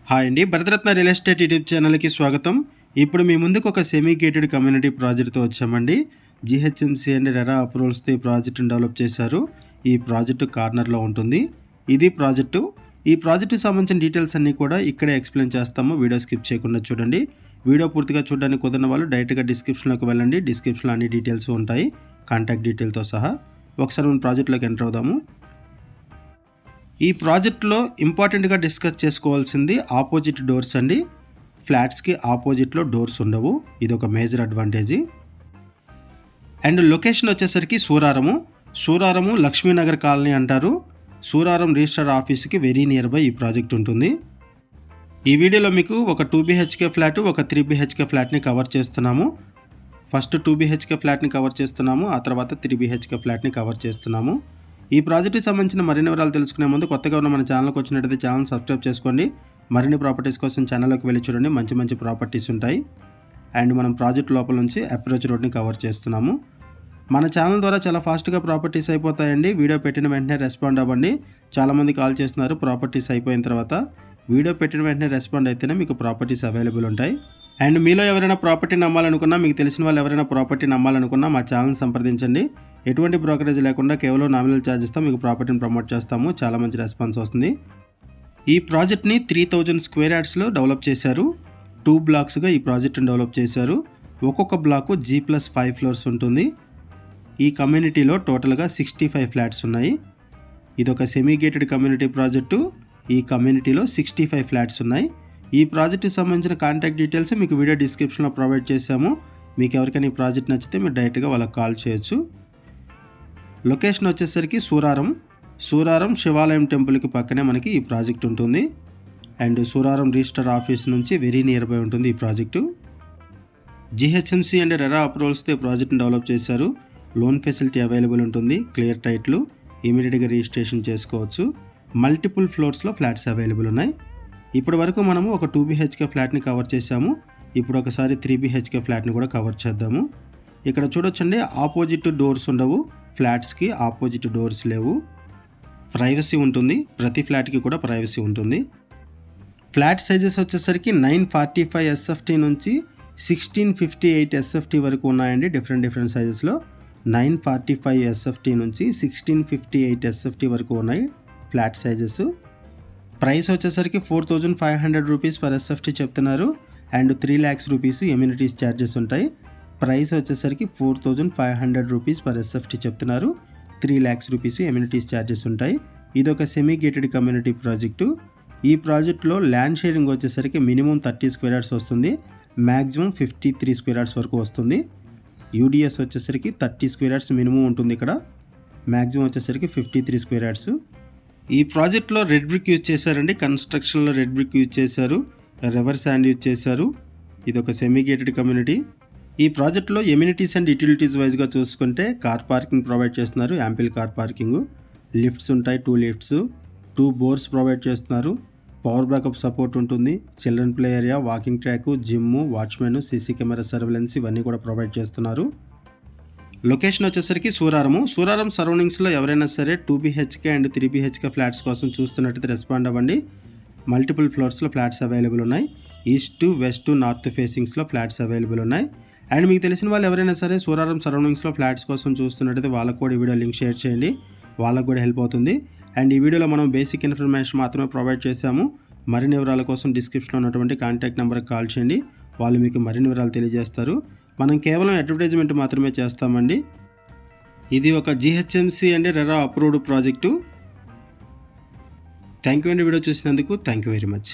Hi అండి, Bharat Ratna real estate YouTube ఛానల్కి స్వాగతం. ఇప్పుడు మీ ముందుకు ఒక సెమీ గేటెడ్ కమ్యూనిటీ ప్రాజెక్ట్తో వచ్చామండి. జిహెచ్ఎంసీ అండ్ రెరా అప్రూవల్స్తో ఈ ప్రాజెక్టును డెవలప్ చేశారు. ఈ ప్రాజెక్టు కార్నర్లో ఉంటుంది. ఇది ప్రాజెక్టు. ఈ ప్రాజెక్టుకి సంబంధించిన డీటెయిల్స్ అన్నీ కూడా ఇక్కడే ఎక్స్ప్లెయిన్ చేస్తాము. వీడియో స్కిప్ చేయకుండా చూడండి. వీడియో పూర్తిగా చూడడానికి కుదిరిన వాళ్ళు డైరెక్ట్గా డిస్క్రిప్షన్లోకి వెళ్ళండి. డిస్క్రిప్షన్లో అన్ని డీటెయిల్స్ ఉంటాయి, కాంటాక్ట్ డీటెయిల్తో సహా. ఒకసారి మనం ప్రాజెక్టులోకి ఎంటర్ అవుదాము. ఈ ప్రాజెక్ట్లో ఇంపార్టెంట్గా డిస్కస్ చేసుకోవాల్సింది ఆపోజిట్ డోర్స్ అండి. ఫ్లాట్స్కి ఆపోజిట్లో డోర్స్ ఉండవు, ఇది ఒక మేజర్ అడ్వాంటేజీ. అండ్ లొకేషన్ వచ్చేసరికి సూరారము లక్ష్మీనగర్ కాలనీ అంటారు. సూరారం రిజిస్టర్ ఆఫీస్కి వెరీ నియర్ బై ఈ ప్రాజెక్ట్ ఉంటుంది. ఈ వీడియోలో మీకు ఒక 2 BHK ఫ్లాట్, ఒక 3 BHK ఫ్లాట్ని కవర్ చేస్తున్నాము. ఫస్ట్ 2 BHK ఫ్లాట్ని కవర్ చేస్తున్నాము, ఆ తర్వాత 3 BHK ఫ్లాట్ని కవర్ చేస్తున్నాము. ఈ ప్రాజెక్టుకి సంబంధించిన మరిన్ని వివరాలు తెలుసుకునే ముందు కొత్తగా ఉన్న మన ఛానల్కి వచ్చినట్టయితే ఛానల్ సబ్స్క్రైబ్ చేసుకోండి. మరిన్ని ప్రాపర్టీస్ కోసం ఛానల్లోకి వెళ్ళి చూడండి, మంచి ప్రాపర్టీస్ ఉంటాయి. అండ్ మనం ప్రాజెక్ట్ లోపల నుంచి అప్రోచ్ రోడ్ని కవర్ చేస్తున్నాము. మన ఛానల్ ద్వారా చాలా ఫాస్ట్గా ప్రాపర్టీస్ అయిపోతాయండి. వీడియో పెట్టిన వెంటనే రెస్పాండ్ అవ్వండి. చాలామంది కాల్ చేస్తున్నారు ప్రాపర్టీస్ అయిపోయిన తర్వాత. వీడియో పెట్టిన వెంటనే రెస్పాండ్ అయితేనే మీకు ప్రాపర్టీస్ అవైలబుల్ ఉంటాయి. అండ్ మీలో ఎవరైనా ప్రాపర్టీ నమ్మాలనుకున్నా, మీకు తెలిసిన వాళ్ళు ఎవరైనా ప్రాపర్టీ నమ్మాలనుకున్నా మా ఛానల్ సంప్రదించండి. ఎటువంటి బ్రోకరేజ్ లేకుండా కేవలం నామినల్ ఛార్జెస్తో మీకు ప్రాపర్టీని ప్రమోట్ చేస్తాము. చాలా మంచి రెస్పాన్స్ వస్తుంది. ఈ ప్రాజెక్ట్ని 3000 స్క్వేర్ యార్డ్స్లో డెవలప్ చేశారు. 2 బ్లాక్స్గా ఈ ప్రాజెక్ట్ని డెవలప్ చేశారు. ఒక్కొక్క బ్లాకు G+5 ఫ్లోర్స్ ఉంటుంది. ఈ కమ్యూనిటీలో టోటల్గా 65 ఫ్లాట్స్ ఉన్నాయి. ఇది ఒక సెమీ గేటెడ్ కమ్యూనిటీ ప్రాజెక్టు. ఈ కమ్యూనిటీలో 65 ఫ్లాట్స్ ఉన్నాయి. ఈ ప్రాజెక్టుకి సంబంధించిన కాంటాక్ట్ డీటెయిల్స్ మీకు వీడియో డిస్క్రిప్షన్లో ప్రొవైడ్ చేశాము. మీకు ఎవరికైనా ఈ ప్రాజెక్ట్ నచ్చితే మీరు డైరెక్ట్గా వాళ్ళకి కాల్ చేయొచ్చు. లొకేషన్ వచ్చేసరికి సూరారం శివాలయం టెంపుల్కి పక్కనే మనకి ఈ ప్రాజెక్ట్ ఉంటుంది. అండ్ సూరారం రిజిస్టర్ ఆఫీస్ నుంచి వెరీ నియర్ బై ఉంటుంది ఈ ప్రాజెక్టు. జిహెచ్ఎంసీ అండ్ రెరా అప్రూవల్స్తో ఈ ప్రాజెక్ట్ని డెవలప్ చేశారు. లోన్ ఫెసిలిటీ అవైలబుల్ ఉంటుంది. క్లియర్ టైట్లు, ఇమీడియట్గా రిజిస్ట్రేషన్ చేసుకోవచ్చు. మల్టిపుల్ ఫ్లోర్స్లో ఫ్లాట్స్ అవైలబుల్ ఉన్నాయి. ఇప్పటి వరకు మనము ఒక 2 BHK ఫ్లాట్ని కవర్ చేశాము. ఇప్పుడు ఒకసారి 3 BHK ఫ్లాట్ని కూడా కవర్ చేద్దాము. ఇక్కడ చూడొచ్చండి, ఆపోజిట్ డోర్స్ ఉండవు. ఫ్లాట్స్కి ఆపోజిట్ డోర్స్ లేవు. ప్రైవసీ ఉంటుంది. ప్రతి ఫ్లాట్కి కూడా ప్రైవసీ ఉంటుంది. ఫ్లాట్ సైజెస్ వచ్చేసరికి 945 SFT నుంచి 1658 SFT వరకు ఉన్నాయండి. డిఫరెంట్ సైజెస్లో 945 SFT నుంచి 1658 SFT వరకు ఉన్నాయి ఫ్లాట్ సైజెస్. ప్రైస్ వచ్చేసరికి 4500 రూపీస్ పర్ SFT చెప్తున్నారు. And 3 lakhs rupees amenities charges ఉంటాయి. ప్రైస్ వచ్చేసరికి 4500 రూపీస్ పర్ SFT చెప్తున్నారు. 3 lakhs రూపీస్ ఎమ్యూనిటీస్ ఛార్జెస్ ఉంటాయి. ఇది ఒక సెమీ గేటెడ్ కమ్యూనిటీ ప్రాజెక్టు. ఈ ప్రాజెక్టులో ల్యాండ్ షేరింగ్ వచ్చేసరికి మినిమం 30 స్క్వేర్ యార్డ్స్ వస్తుంది. మ్యాక్సిమం 53 స్క్వేర్ యార్డ్స్ వరకు వస్తుంది. UDS వచ్చేసరికి 30 స్క్వేర్ యార్డ్స్ మినిమం ఉంటుంది. ఇక్కడ మ్యాక్సిమం వచ్చేసరికి 53 స్క్వేర్ యార్డ్స్. ఈ ప్రాజెక్ట్లో రెడ్ బ్రిక్ యూజ్ చేశారండి. కన్స్ట్రక్షన్లో రెడ్ బ్రిక్ యూజ్ చేశారు. రివర్ శాండ్ యూజ్ చేశారు. ఇది ఒక సెమీ గేటెడ్ కమ్యూనిటీ. ఈ ప్రాజెక్ట్లో ఎమ్యూనిటీస్ అండ్ యూటిలిటీస్ వైజ్గా చూసుకుంటే కార్ పార్కింగ్ ప్రొవైడ్ చేస్తున్నారు. యాంపిల్ కార్ పార్కింగ్, లిఫ్ట్స్ ఉంటాయి, 2 లిఫ్ట్స్, 2 బోర్స్ ప్రొవైడ్ చేస్తున్నారు. పవర్ బ్యాకప్ సపోర్ట్ ఉంటుంది. Children play area, walking track, gym, watchmen, CC camera surveillance ఇవన్నీ కూడా ప్రొవైడ్ చేస్తున్నారు. లొకేషన్ వచ్చేసరికి సూరారం సరౌండింగ్స్లో ఎవరైనా సరే 2 BHK అండ్ 3 BHK ఫ్లాట్స్ కోసం చూస్తున్నట్టయితే రెస్పాండ్ అవ్వండి. మల్టిపుల్ ఫ్లోర్స్లో ఫ్లాట్స్ అవైలబుల్ ఉన్నాయి. ఈస్ట్, వెస్ట్, నార్త్ ఫేసింగ్స్లో ఫ్లాట్స్ అవైలబుల్ ఉన్నాయి. అండ్ మీకు తెలిసిన వాళ్ళు ఎవరైనా సరే సూరారం సరౌండింగ్స్లో ఫ్లాట్స్ కోసం చూస్తున్నట్టయితే వాళ్ళకు కూడా ఈ వీడియో లింక్ షేర్ చేయండి. వాళ్ళకు కూడా హెల్ప్ అవుతుంది. అండ్ ఈ వీడియోలో మనం బేసిక్ ఇన్ఫర్మేషన్ మాత్రమే ప్రొవైడ్ చేశాము. మరిన్ని వివరాల కోసం డిస్క్రిప్షన్లో ఉన్నటువంటి కాంటాక్ట్ నెంబర్కి కాల్ చేయండి. వాళ్ళు మీకు మరిన్ని వివరాలు తెలియజేస్తారు. మనం కేవలం అడ్వర్టైజ్మెంట్ మాత్రమే చేస్తామండి. ఇది ఒక GHMC and RERA approved project. Thank you అండి వీడియో చూసినందుకు. Thank you very much.